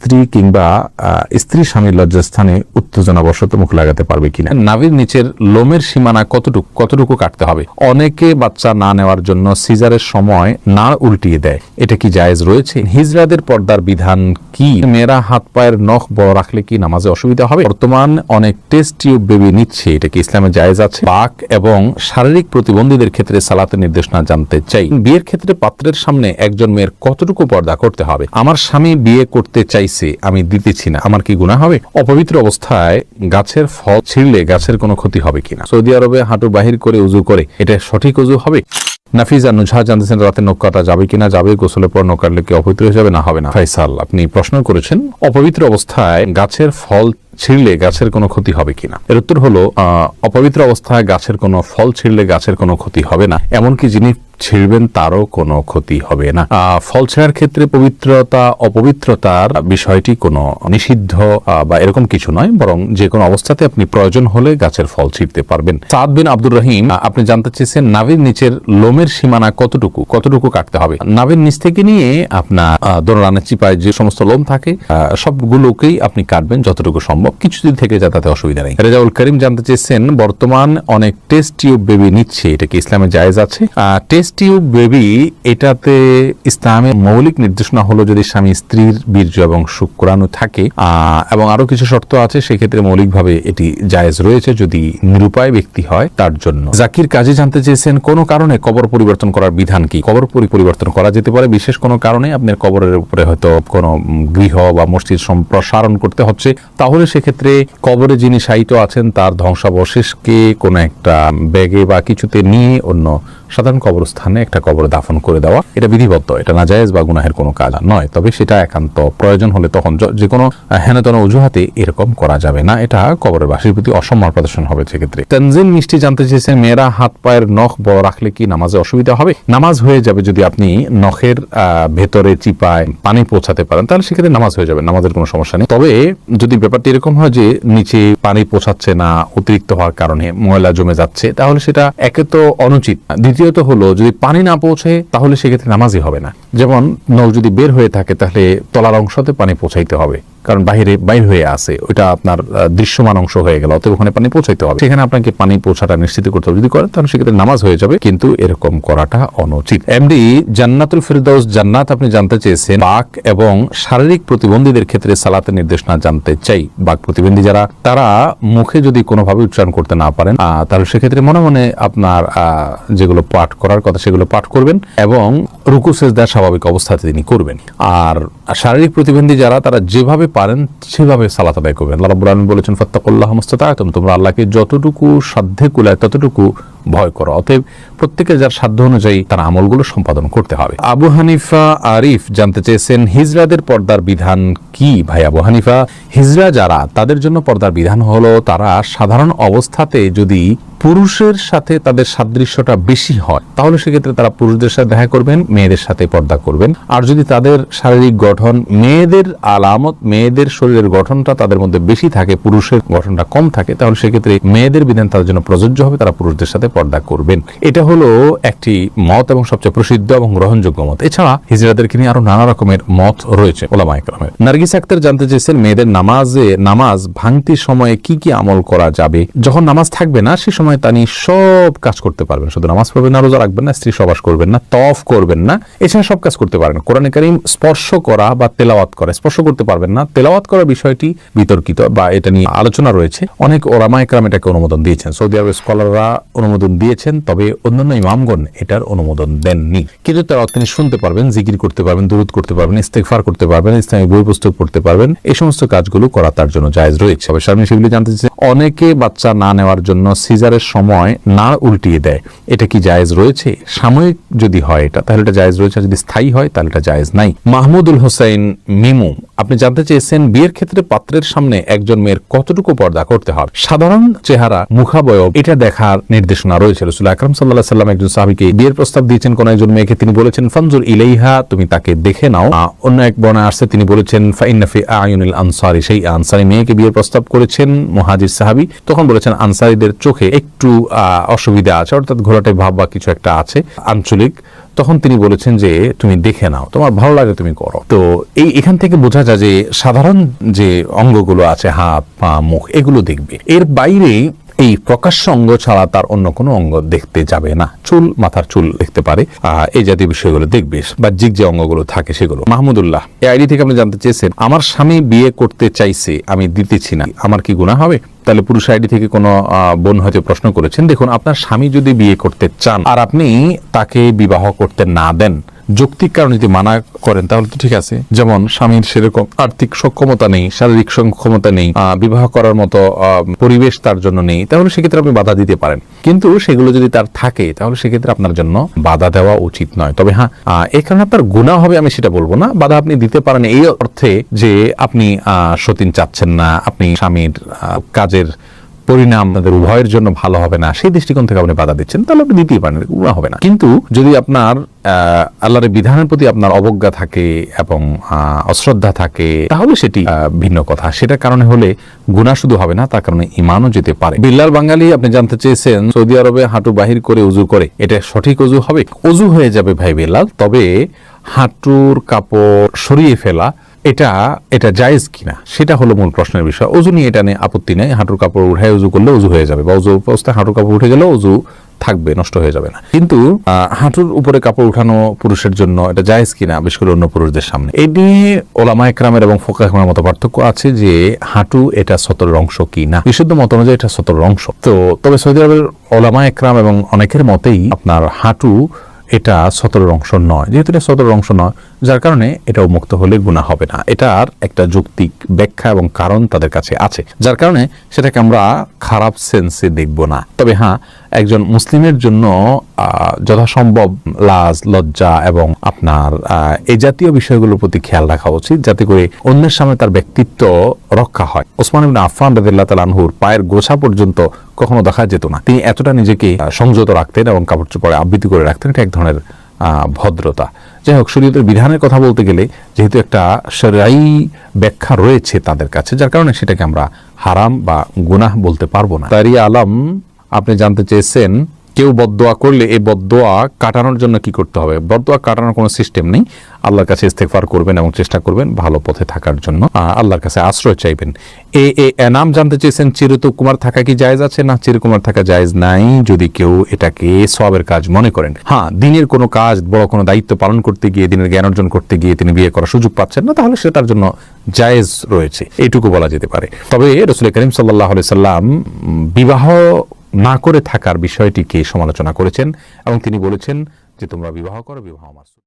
স্ত্রী কিংবা স্ত্রী স্বামীর লজ্জাস্থানে উত্তেজনাবশত মুখ লাগাতে পারবে কিনা। নাভির নিচের লোমের সীমানা কতটুকু কাটতে হবে। অনেকে বাচ্চা না নেওয়ার জন্য সিজারের সময় নাড় উল্টিয়ে দেয়, এটা কি জায়েজ রয়েছে? হিজড়াদের পর্দার বিধান কি? মেয়েরা হাত পায়ের নখ বড় রাখলে কি নামাজে অসুবিধা হবে? বর্তমান অনেক টেস্ট টিউব বেবি নিচ্ছে, এটা কি ইসলামে জায়েজ আছে? পাক এবং শারীরিক প্রতিবন্ধীদের ক্ষেত্রে সালাতের নির্দেশনা জানতে চাই। বিয়ের ক্ষেত্রে পাত্রের সামনে একজন মেয়ের কতটুকু পর্দা করতে হবে? আমার স্বামী বিয়ে করতে চাইছে, আমি দিতেছি না, আমার কি গুনাহ হবে? অপবিত্র অবস্থায় গাছের ফল ছিঁড়লে গাছের কোনো ক্ষতি হবে কিনা? সৌদি আরবে হাঁটু বাহির করে উজু করে, এটা সঠিক উজু হবে? নাফিজা নুজহা জানতেছেন রাতে নখ কাটা যাবে কিনা। যাবে, গোসলের পর নখ কাটলে কি অপবিত্র হয়ে যাবে? না, হবে না। ফাইসাল, আপনি প্রশ্ন করেছেন অপবিত্র অবস্থায় গাছের ফল ছিঁড়লে গাছের কোনো ক্ষতি হবে কিনা। এর উত্তর হলো অপবিত্র অবস্থায় গাছের কোনো ফল ছিঁড়লে গাছের কোনো ক্ষতি হবে না, এমনকি যিনি ছিঁড়বেন তারও কোনো ক্ষতি হবে না। ফল ছেঁড়ার ক্ষেত্রে পবিত্রতা অপবিত্রতার বিষয়টি কোনো নিষিদ্ধ বা এরকম কিছু নয়, বরং যে কোনো অবস্থাতে আপনি প্রয়োজন হলে গাছের ফল ছিঁড়তে পারবেন। সাদ বিন আব্দুর রহিম, আপনি জানতে চেয়েছেন নাভির নিচের লোমের সীমানা কতটুকু কাটতে হবে। নাভির নিচ থেকে নিয়ে আপনার দোলনার চিপায় যে সমস্ত লোম থাকে সবগুলোকেই আপনি কাটবেন যতটুকু সম্ভব, কিছু যদি থেকে যায় তাতে অসুবিধা নেই। রেজাউল করিম জানতে চেয়েছেন বর্তমান অনেক টেস্ট টিউব বেবি নিচ্ছে, এটা কি ইসলামে জায়েজ আছে? টেস্ট টিউব বেবি, এটাতে ইসলামের মৌলিক নির্দেশনা হলো যদি স্বামী স্ত্রীর বীর্য এবং শুক্রাণু থাকে এবং আরো কিছু শর্ত আছে, সেক্ষেত্রে মৌলিকভাবে এটি জায়েজ রয়েছে যদি নিরুপায় ব্যক্তি হয় তার জন্য। জাকির কাজী জানতে চেয়েছেন কোন কারণে কবর পরিবর্তন করার বিধান কি? কবর পরিবর্তন করা যেতে পারে বিশেষ কোনো কারণে। আপনার কবরের উপরে হয়তো কোনো গৃহ বা মসজিদ সম্প্রসারণ করতে হচ্ছে, তাহলে সেক্ষেত্রে কবরে যিনি শায়িত আছেন তার ধ্বংসাবশেষকে কোনো একটা ব্যাগে বা কিছুতে নিয়ে অন্য সাধারণ কবরস্থানে একটা কবর দাফন করে দেওয়া, এটা বিধিবদ্ধ, এটা নাজায়েজ বা গুনাহের কোনো কাজ নয়। তবে সেটা একান্ত প্রয়োজন হলে তখন যে কোনো হেনতন অজুহাতে এরকম করা যাবে না, এটা কবরের বাসীর প্রতি অসম্মান প্রদর্শন হবে সেক্ষেত্রে। তানজিন মিষ্টি জানতে চেয়েছেন মেয়েরা হাত পায়ের নখ বড় রাখলে কি নামাজে অসুবিধা হবে? নামাজ হয়ে যাবে যদি আপনি নখের ভেতরে চিপায় পানি পৌঁছাতে পারেন, তাহলে সেক্ষেত্রে নামাজ হয়ে যাবে, নামাজের কোনো সমস্যা নেই। তবে যদি ব্যাপারটি এরকম হয় যে নিচে পানি পৌঁছাচ্ছে না, অতিরিক্ত হওয়ার কারণে ময়লা জমে যাচ্ছে, তাহলে সেটা একে তো অনুচিত, দ্বিতীয়ত হলো যদি পানি না পৌঁছে তাহলে সেক্ষেত্রে নামাজই হবে না। যেমন নখ যদি বের হয়ে থাকে তাহলে তলার অংশতে পানি পৌঁছাইতে হবে, কারণ বাইর হয়ে আসে, ওইটা আপনার দৃশ্যমান অংশ হয়ে গেল, অতএব ওখানে পানি পৌঁছাইতে হবে, সেখানে আপনাকে পানি পৌঁছাটা নিশ্চিত করতে হবে। যদি করেন তাহলে সেক্ষেত্রে নামাজ হয়ে যাবে, কিন্তু এরকম করাটা অনুচিত। এমডি জান্নাতুল ফিরদাউস জান্নাত, আপনি জানতে চেয়েছেন বাক এবং শারীরিক প্রতিবন্ধীদের ক্ষেত্রে সালাতের নির্দেশনা জানতে চাই। বাক প্রতিবন্ধী যারা, তারা মুখে যদি কোনোভাবে উচ্চারণ করতে না পারেন তাহলে সেক্ষেত্রে মনে মনে আপনার যেগুলো পাঠ করার কথা সেগুলো পাঠ করবেন এবং রুকু সেজদা স্বাভাবিক অবস্থাতে তিনি করবেন। আর শারীরিক প্রতিবন্ধী যারা, তারা যেভাবে পারেন সেভাবে সালাত আদায় করবেন। আল্লাহ রাব্বুল আলামিন বলেছেন ফাত্তাকুল্লাহ মাসতাতা'তুম, তোমরা আল্লাহকে যতটুকু সাধ্যে কুলায় ততটুকু ভয় করো। অতএব প্রত্যেকের যার সাধ্য অনুযায়ী তার আমলগুলো সম্পাদন করতে হবে। আবু হানিফা আরিফ জানতে চেয়েছেন হিজড়াদের পর্দার বিধান কি? ভাই আবু হানিফা, হিজড়া যারা, তাদের জন্য পর্দার বিধান হলো তারা সাধারণ অবস্থাতে যদি পুরুষের সাথে তাদের সাদৃশ্যটা বেশি হয় তাহলে সেক্ষেত্রে তারা পুরুষদের সাথে দেখা করবেন, মেয়েদের সাথে পর্দা করবেন। আর যদি তাদের শারীরিক গঠন মেয়েদের আলামত, মেয়েদের শরীরের গঠনটা তাদের মধ্যে বেশি থাকে, পুরুষের গঠনটা কম থাকে, তাহলে সেক্ষেত্রে মেয়েদের বিধান তাদের জন্য প্রযোজ্য হবে, তারা পুরুষদের সাথে পর্দা করবেন। এটা হলো একটি মত এবং সবচেয়ে প্রসিদ্ধ এবং গ্রহণযোগ্য মত। এছাড়া হিজড়াদেরকে নিয়ে আরো নানা রকমের মত রয়েছে ওলামায়ে কেরামের। নার্গিস আক্তার জানতে চেয়েছেন মেয়েদের নামাজ ভাঙতি সময়ে কি কি আমল করা যাবে? যখন নামাজ থাকবে না সে সময় তিনি সব কাজ করতে পারবেন, শুধু নামাজ পড়বেন না, রোজা রাখবেন না, স্ত্রী সহবাস করবেন না, তওয়াফ করবেন না, এছাড়া সব কাজ করতে পারেন। কোরআনে কারীম স্পর্শ করা বা তেলাওয়াত করা, স্পর্শ করতে পারবেন না, তেলাওয়াত করার বিষয়টি বিতর্কিত বা এটা নিয়ে আলোচনা রয়েছে, অনেক ওলামায়ে কেরাম এটাকে অনুমোদন দিয়েছেন, সৌদি আরবের স্কলাররা অনুমোদন দিয়েছেন, তবে অন্যান্য ইমামগণ এটার অনুমোদন দেননি। কিন্তু তারা তিনি শুনতে পারবেন, জিকির করতে পারবেন, দুরূদ করতে পারবেন, ইস্তেগফার করতে পারবেন, ইসলামিক বই পুস্তক পড়তে পারবেন, এই সমস্ত কাজগুলো করা তার জন্য জায়েজ রয়েছে। তবে শারমিন শিবলি জানতে চেয়েছেন অনেকে বাচ্চা না নেওয়ার জন্য সিজারের সময় নাড় উল্টিয়ে দেয়, এটা কি জায়েজ রয়েছে? সাময়িক যদি হয় এটা তাহলে এটা জায়েজ রয়েছে, যদি স্থায়ী হয় তাহলে এটা জায়েজ নাই। মাহমুদুল হোসেন মিমু, আপনি জানতে চেয়েছেন বিয়ের ক্ষেত্রে পাত্রের সামনে একজন মেয়ের কতটুকু পর্দা করতে হবে? সাধারণ চেহারা, মুখাবয়ব, এটা দেখার নির্দেশনা রয়েছে। রাসূল আকরাম সাল্লাল্লাহু আলাইহি ওয়াসাল্লাম একজন সাহাবীকে বিয়ের প্রস্তাব দিয়েছেন কোন একজন মেয়েকে, তিনি বলেছেন ফানজুর ইলাইহা, তুমি তাকে দেখে নাও। অন্য এক বর্ণনায় আসছে তিনি বলেছেন ফাইন্না ফি আয়ুনিল আনসারি সেই আনসারী মেয়েকে বিয়ের প্রস্তাব করেছেন মুহাজির সাহাবী তখন বলেছেন আনসারীদের চোখে একটু অসুবিধা আছে, অর্থাৎ ঘোলাটে ভাব বা কিছু একটা আছে আঞ্চলিক। তখন তিনি বলেছেন যে তুমি দেখে নাও, তোমার ভালো লাগে তুমি করো। তো এখান থেকে বোঝা যায় যে সাধারণ যে অঙ্গগুলো আছে, হাত পা মুখ, এগুলো দেখবে। এর বাইরে এই প্রকাশ্য অঙ্গ ছাড়া তার অন্য কোনো অঙ্গ দেখতে যাবে না। চুল, মাথার চুল দেখতে পারে, এই জাতীয় বিষয়গুলো দেখবে, বাহ্যিক যে অঙ্গগুলো থাকে সেগুলো। মাহমুদুল্লাহ এই আইডি থেকে আপনি জানতে চেয়েছেন, আমার স্বামী বিয়ে করতে চাইছে, আমি দিতেছি না, আমার কি গুনাহ হবে? তাহলে পুরুষ আইডি থেকে কোনো বোন হয়তো প্রশ্ন করেছেন। দেখুন, আপনার স্বামী যদি বিয়ে করতে চান আর আপনি তাকে বিবাহ করতে না দেন, যৌক্তিক কারণে যদি মানা করেন তাহলে তো ঠিক আছে। যেমন স্বামীর সেরকম আর্থিক সক্ষমতা নেই, শারীরিক সক্ষমতা নেই, বিবাহ করার মতো পরিবেশ তার জন্য নেই, তাহলে সেক্ষেত্রে আপনি বাধা দিতে পারেন। কিন্তু সেগুলো যদি তার থাকে তাহলে সেক্ষেত্রে আপনার জন্য বাধা দেওয়া উচিত নয়। তবে হ্যাঁ, এই কারণে আপনার গুনাহ হবে আমি সেটা বলবো না। বাধা আপনি দিতে পারেন এই অর্থে যে আপনি সতীন চাচ্ছেন না, আপনি স্বামীর কাজের পরিণাম তাদের উভয়ের জন্য ভালো হবে না, সেই দৃষ্টিকোণ থেকে আপনি বাধা দিচ্ছেন, তাহলে আপনি দিতেই পারেন, গুনাহ হবে না। কিন্তু যদি আপনার আল্লাহর বিধানের প্রতি আপনার অবজ্ঞা থাকে এবং অশ্রদ্ধা থাকে, তাহলে সেটি ভিন্ন কথা। সেটার কারণে হলে গুনাহ শুধু হবে না, তার কারণে ঈমানও যেতে পারে। বিল্লাল বাঙালি আপনি জানতে চেয়েছেন, সৌদি আরবে হাঁটু বাহির করে উজু করে, এটা সঠিক উজু হবে? উজু হয়ে যাবে ভাই বিল্লাল, তবে হাঁটুর কাপড় সরিয়ে ফেলা এটা জায়েজ কিনা সেটা হলো মূল প্রশ্নের বিষয়। ওযু নিয়ে এটা নিয়ে আপত্তি নেই, হাঁটুর কাপড় উঠায় ওযু করলে ওযু হয়ে যাবে, বা ওযু অবস্থায় হাঁটুর কাপড় উঠে গেলে ওযু থাকবে, নষ্ট হয়ে যাবে না। কিন্তু হাঁটুর উপরে কাপড় উঠানো পুরুষের জন্য এটা জায়েজ কিনা, বিশেষ করে অন্য পুরুষদের সামনে, এই নিয়ে ওলামায়ে কেরামের এবং ফুকাহাদের মধ্যে পার্থক্য আছে যে হাঁটু এটা সতরের অংশ কিনা। বিশুদ্ধ মত অনুযায়ী এটা সতরের অংশ। তো তবে সৌদি আরবের ওলামায়ে কেরাম এবং অনেকের মতেই আপনার হাঁটু এটা সতরের অংশ নয়। যেহেতু এটা সতরের অংশ নয়, যার কারণে এটা উন্মুক্ত হলে গুনাহ হবে না। এটার একটা যৌক্তিক ব্যাখ্যা এবং কারণ তাদের কাছে আছে, যার কারণে সেটাকে আমরা খারাপ সেন্সে দেখব না। তবে হ্যাঁ, একজন মুসলিমের জন্য যথাসম্ভব লাজ, লজ্জা এবং আপনার এই জাতীয় বিষয়গুলোর প্রতি খেয়াল রাখা উচিত, যাতে করে অন্যের সামনে তার ব্যক্তিত্ব রক্ষা হয়। ওসমান ইবনে আফফান রাদিয়াল্লাহু তাআলা আনহুর পায়ের গোছা পর্যন্ত কখনো দেখা যেত না। তিনি এতটা নিজেকে সংযত রাখতেন এবং কাপড় চোপড়ে আবৃত্তি করে রাখতেন। এটা এক ধরনের ভদ্রতা। যাই হোক, শরীয়তের বিধানের কথা বলতে গেলে যেহেতু একটা শরঈ ব্যাখ্যা রয়েছে তাদের কাছে, যার কারণে সেটাকে আমরা হারাম বা গুনাহ বলতে পারবো না। তারিয়া আলম আপনি জানতে চেয়েছেন, কেউ বদদোয়া করলে এই বদদোয়া কাটানোর জন্য কি করতে হবে? বদদোয়া কাটানোর কোনো সিস্টেম নেই। আল্লাহর কাছে ইস্তেগফার করবেন এবং চেষ্টা করবেন ভালো পথে থাকার জন্য, আল্লাহর কাছে আশ্রয় চাইবেন। নাম জানতে চেয়েছেন, চিরকুমার থাকা কি জায়েজ আছে? না, চিরকুমার থাকা জায়েজ নাই, যদি কেউ এটাকে সওয়াবের কাজ মনে করেন। হ্যাঁ, দিনের কোনো কাজ, বড় কোনো দায়িত্ব পালন করতে গিয়ে, দিনের জ্ঞান অর্জন করতে গিয়ে তিনি বিয়ে করার সুযোগ পাচ্ছেন না, তাহলে সেটার জন্য জায়েজ রয়েছে, এইটুকু বলা যেতে পারে। তবে রাসূল করিম সাল্লাল্লাহু আলাইহি সাল্লাম বিবাহ না করে থাকার বিষয়টিকে সমালোচনা করেছেন এবং তিনি বলেছেন যে তোমরা বিবাহ করো, বিবাহ আমার